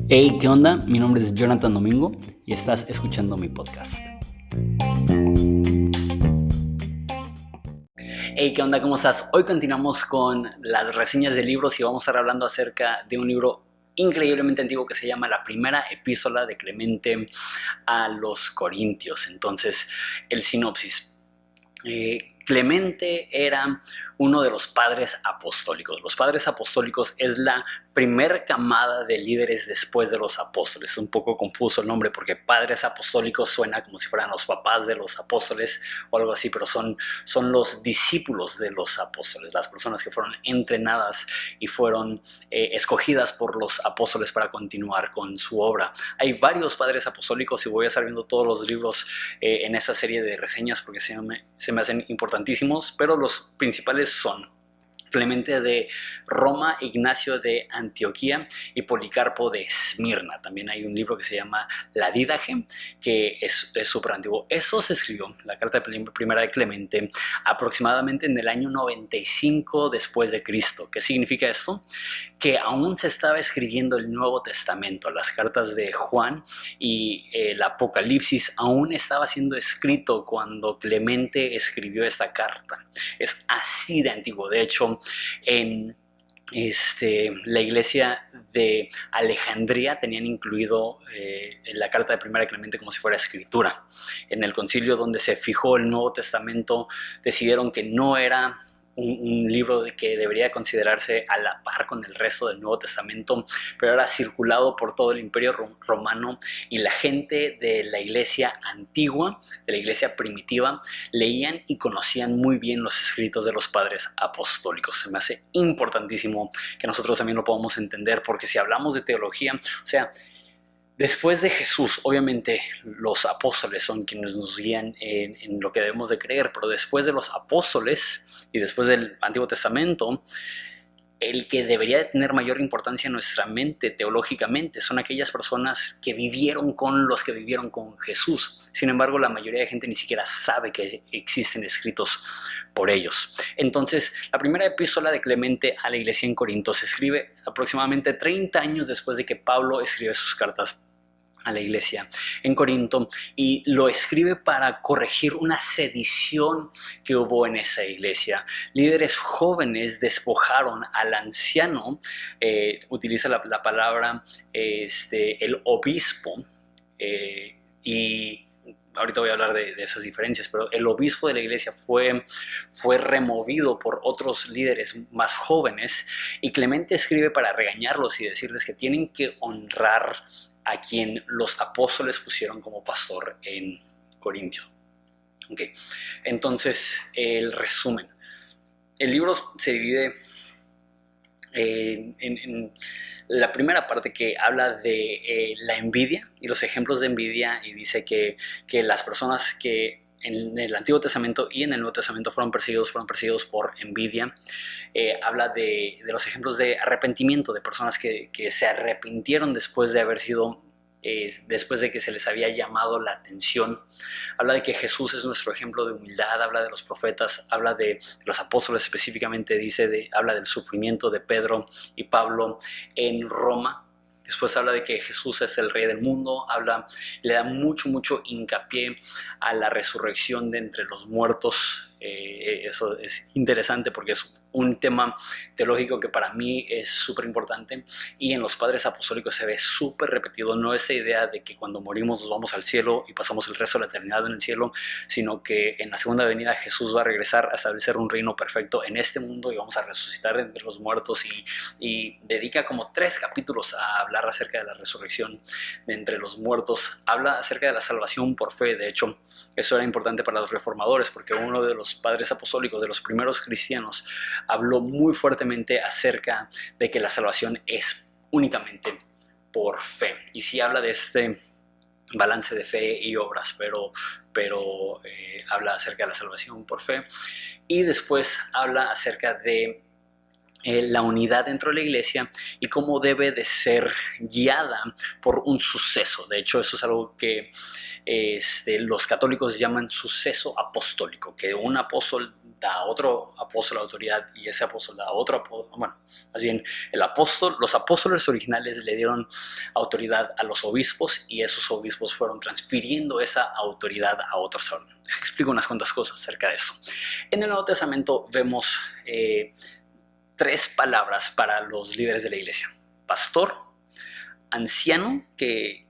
Hey, ¿qué onda? Mi nombre es Jonathan Domingo y estás escuchando mi podcast. Hey, ¿qué onda? ¿Cómo estás? Hoy continuamos con las reseñas de libros y vamos a estar hablando acerca de un libro increíblemente antiguo que se llama La Primera Epístola de Clemente a los Corintios. Entonces, el sinopsis. Clemente era uno de los padres apostólicos. Los padres apostólicos es la primer camada de líderes después de los apóstoles. Es un poco confuso el nombre porque padres apostólicos suena como si fueran los papás de los apóstoles o algo así, pero son los discípulos de los apóstoles, las personas que fueron entrenadas y fueron escogidas por los apóstoles para continuar con su obra. Hay varios padres apostólicos y voy a estar viendo todos los libros en esa serie de reseñas porque se me hacen importantísimos, pero los principales son Clemente de Roma, Ignacio de Antioquía y Policarpo de Esmirna. También hay un libro que se llama La Dídaje, que es súper antiguo. Eso se escribió, la carta primera de Clemente, aproximadamente en el año 95 después de Cristo. ¿Qué significa esto? Que aún se estaba escribiendo el Nuevo Testamento, las cartas de Juan y el Apocalipsis aún estaba siendo escrito cuando Clemente escribió esta carta. Es así de antiguo. De hecho, en la iglesia de Alejandría tenían incluido la carta de primera de Clemente como si fuera escritura. En el concilio donde se fijó el Nuevo Testamento decidieron que no era un libro que debería considerarse a la par con el resto del Nuevo Testamento, pero era circulado por todo el Imperio Romano y la gente de la iglesia antigua, de la iglesia primitiva, leían y conocían muy bien los escritos de los padres apostólicos. Se me hace importantísimo que nosotros también lo podamos entender, porque si hablamos de teología, o sea, después de Jesús, obviamente los apóstoles son quienes nos guían en lo que debemos de creer, pero después de los apóstoles y después del Antiguo Testamento, el que debería de tener mayor importancia en nuestra mente teológicamente son aquellas personas que vivieron con los que vivieron con Jesús. Sin embargo, la mayoría de gente ni siquiera sabe que existen escritos por ellos. Entonces, la primera epístola de Clemente a la iglesia en Corinto se escribe aproximadamente 30 años después de que Pablo escribe sus cartas a la iglesia en Corinto, y lo escribe para corregir una sedición que hubo en esa iglesia. Líderes jóvenes despojaron al anciano, utiliza la palabra el obispo, y ahorita voy a hablar de esas diferencias, pero el obispo de la iglesia fue removido por otros líderes más jóvenes, y Clemente escribe para regañarlos y decirles que tienen que honrar a quien los apóstoles pusieron como pastor en Corintio. Okay. Entonces, el resumen. El libro se divide en la primera parte, que habla de la envidia y los ejemplos de envidia, y dice que las personas que en el Antiguo Testamento y en el Nuevo Testamento fueron perseguidos por envidia. Habla de los ejemplos de arrepentimiento, de personas que se arrepintieron después de haber sido después de que se les había llamado la atención. Habla de que Jesús es nuestro ejemplo de humildad, habla de los profetas, habla de los apóstoles específicamente, habla del sufrimiento de Pedro y Pablo en Roma. Después habla de que Jesús es el rey del mundo, le da mucho hincapié a la resurrección de entre los muertos. Eso es interesante porque es un tema teológico que para mí es súper importante, y en los padres apostólicos se ve súper repetido. No esta idea de que cuando morimos nos vamos al cielo y pasamos el resto de la eternidad en el cielo, sino que en la segunda venida Jesús va a regresar a establecer un reino perfecto en este mundo y vamos a resucitar entre los muertos, y dedica como 3 capítulos a hablar acerca de la resurrección de entre los muertos. Habla acerca de la salvación por fe. De hecho, eso era importante para los reformadores, porque uno de los padres apostólicos, de los primeros cristianos, habló muy fuertemente acerca de que la salvación es únicamente por fe. Y sí habla de este balance de fe y obras, pero habla acerca de la salvación por fe. Y después habla acerca de la unidad dentro de la iglesia y cómo debe de ser guiada por un suceso. De hecho, eso es algo que los católicos llaman suceso apostólico, que un apóstol da a otro apóstol autoridad y ese apóstol da a otro apóstol. Bueno, más bien los apóstoles originales le dieron autoridad a los obispos y esos obispos fueron transfiriendo esa autoridad a otros. Explico unas cuantas cosas acerca de esto. En el Nuevo Testamento vemos 3 palabras para los líderes de la iglesia: pastor, anciano, que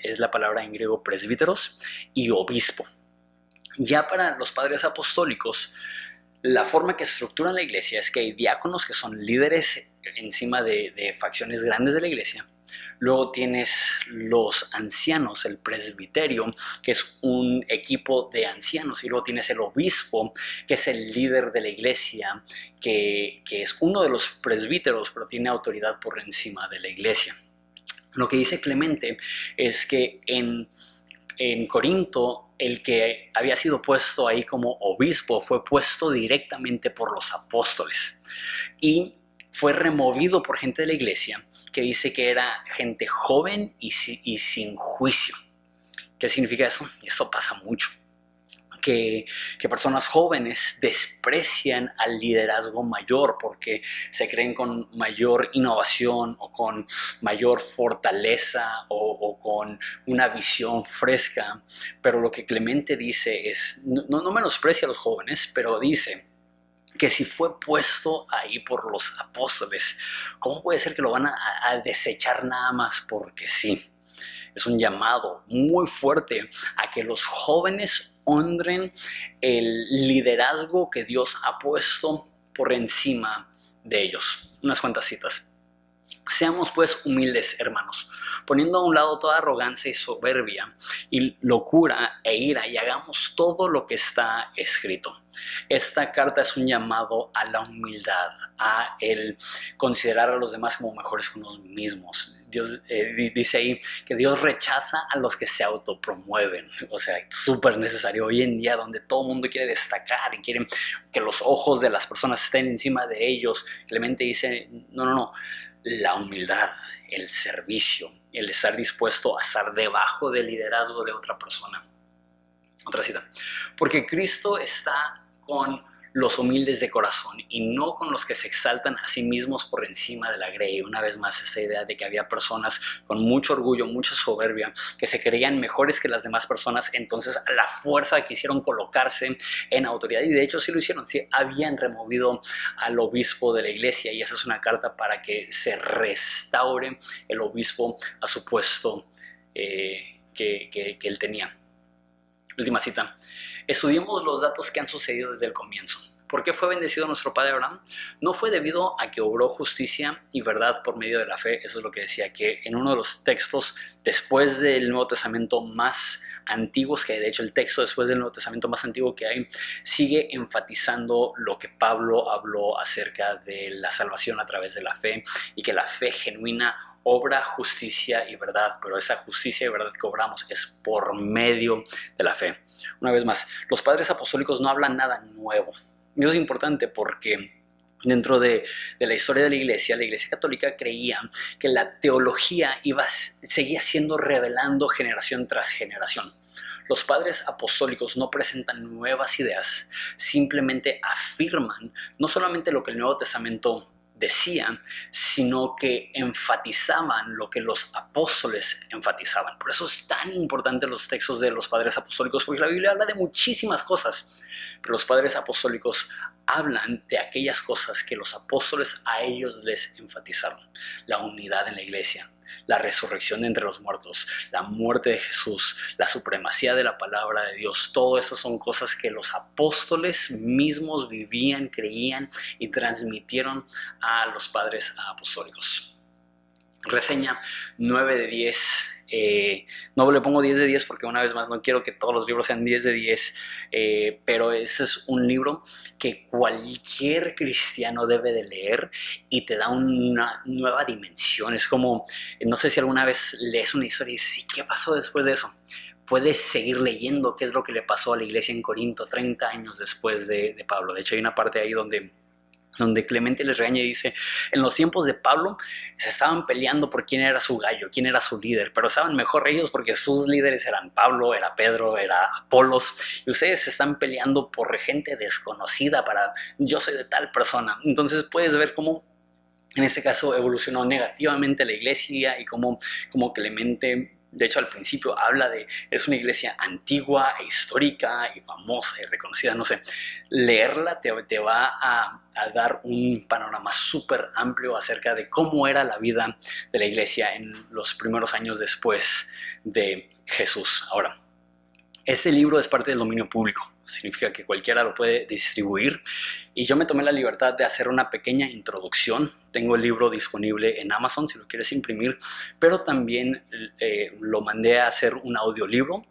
es la palabra en griego presbíteros, y obispo. Ya para los padres apostólicos, la forma que estructuran la iglesia es que hay diáconos que son líderes encima de facciones grandes de la iglesia. Luego tienes los ancianos, el presbiterio, que es un equipo de ancianos. Y luego tienes el obispo, que es el líder de la iglesia, que es uno de los presbíteros, pero tiene autoridad por encima de la iglesia. Lo que dice Clemente es que en Corinto, el que había sido puesto ahí como obispo fue puesto directamente por los apóstoles y fue removido por gente de la iglesia que dice que era gente joven y sin juicio. ¿Qué significa eso? Y esto pasa mucho. Que personas jóvenes desprecian al liderazgo mayor porque se creen con mayor innovación o con mayor fortaleza o con una visión fresca. Pero lo que Clemente dice es, no menosprecia a los jóvenes, pero dice que si fue puesto ahí por los apóstoles, ¿cómo puede ser que lo van a desechar nada más porque sí? Es un llamado muy fuerte a que los jóvenes honren el liderazgo que Dios ha puesto por encima de ellos. Unas cuantas citas. Seamos pues humildes, hermanos, poniendo a un lado toda arrogancia y soberbia y locura e ira, y hagamos todo lo que está escrito. Esta carta es un llamado a la humildad, a el considerar a los demás como mejores que unos mismos. Dios dice ahí que Dios rechaza a los que se autopromueven. O sea, súper necesario hoy en día, donde todo el mundo quiere destacar y quieren que los ojos de las personas estén encima de ellos. Clemente dice, no, la humildad, el servicio, el estar dispuesto a estar debajo del liderazgo de otra persona. Otra cita. Porque Cristo está con los humildes de corazón y no con los que se exaltan a sí mismos por encima de la grey. Una vez más, esta idea de que había personas con mucho orgullo, mucha soberbia, que se creían mejores que las demás personas, entonces a la fuerza quisieron colocarse en autoridad, y de hecho sí lo hicieron. Sí, habían removido al obispo de la iglesia, y esa es una carta para que se restaure el obispo a su puesto que él tenía. Última cita. Estudiemos los datos que han sucedido desde el comienzo. ¿Por qué fue bendecido nuestro padre Abraham? No fue debido a que obró justicia y verdad por medio de la fe. Eso es lo que decía, que en uno de los textos después del Nuevo Testamento más antiguos que hay, de hecho el texto después del Nuevo Testamento más antiguo que hay, sigue enfatizando lo que Pablo habló acerca de la salvación a través de la fe, y que la fe genuina obra justicia y verdad, pero esa justicia y verdad que obramos es por medio de la fe. Una vez más, los padres apostólicos no hablan nada nuevo. Y eso es importante porque dentro de la historia de la iglesia católica creía que la teología seguía siendo revelando generación tras generación. Los padres apostólicos no presentan nuevas ideas, simplemente afirman no solamente lo que el Nuevo Testamento decían, sino que enfatizaban lo que los apóstoles enfatizaban. Por eso es tan importante los textos de los padres apostólicos, porque la Biblia habla de muchísimas cosas, pero los padres apostólicos hablan de aquellas cosas que los apóstoles a ellos les enfatizaron: la unidad en la iglesia, la resurrección de entre los muertos, la muerte de Jesús, la supremacía de la palabra de Dios. Todo eso son cosas que los apóstoles mismos vivían, creían y transmitieron a los padres apostólicos. Reseña 9 de 10. No le pongo 10 de 10 porque, una vez más, no quiero que todos los libros sean 10 de 10, pero ese es un libro que cualquier cristiano debe de leer y te da una nueva dimensión. Es como, no sé si alguna vez lees una historia y dices, ¿y qué pasó después de eso? Puedes seguir leyendo qué es lo que le pasó a la iglesia en Corinto 30 años después de Pablo. De hecho, hay una parte ahí donde donde Clemente les regaña y dice, en los tiempos de Pablo se estaban peleando por quién era su gallo, quién era su líder, pero estaban mejor ellos porque sus líderes eran Pablo, era Pedro, era Apolos, y ustedes se están peleando por gente desconocida para yo soy de tal persona. Entonces puedes ver cómo en este caso evolucionó negativamente la iglesia y cómo Clemente, de hecho al principio habla de es una iglesia antigua e histórica y famosa y reconocida, no sé, leerla te va a dar un panorama súper amplio acerca de cómo era la vida de la iglesia en los primeros años después de Jesús. Ahora, este libro es parte del dominio público, significa que cualquiera lo puede distribuir y yo me tomé la libertad de hacer una pequeña introducción. Tengo el libro disponible en Amazon si lo quieres imprimir, pero también lo mandé a hacer un audiolibro.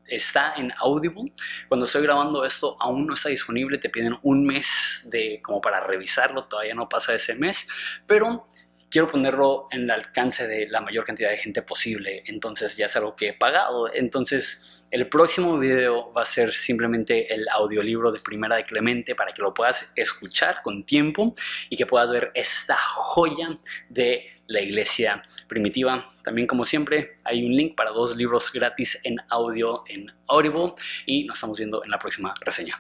Está en Audible. Cuando estoy grabando esto aún no está disponible, te piden un mes como para revisarlo, todavía no pasa ese mes, pero quiero ponerlo en el alcance de la mayor cantidad de gente posible, entonces ya es algo que he pagado. Entonces el próximo video va a ser simplemente el audiolibro de Primera de Clemente para que lo puedas escuchar con tiempo y que puedas ver esta joya de la iglesia primitiva. También, como siempre, hay un link para 2 libros gratis en audio en Audible y nos estamos viendo en la próxima reseña.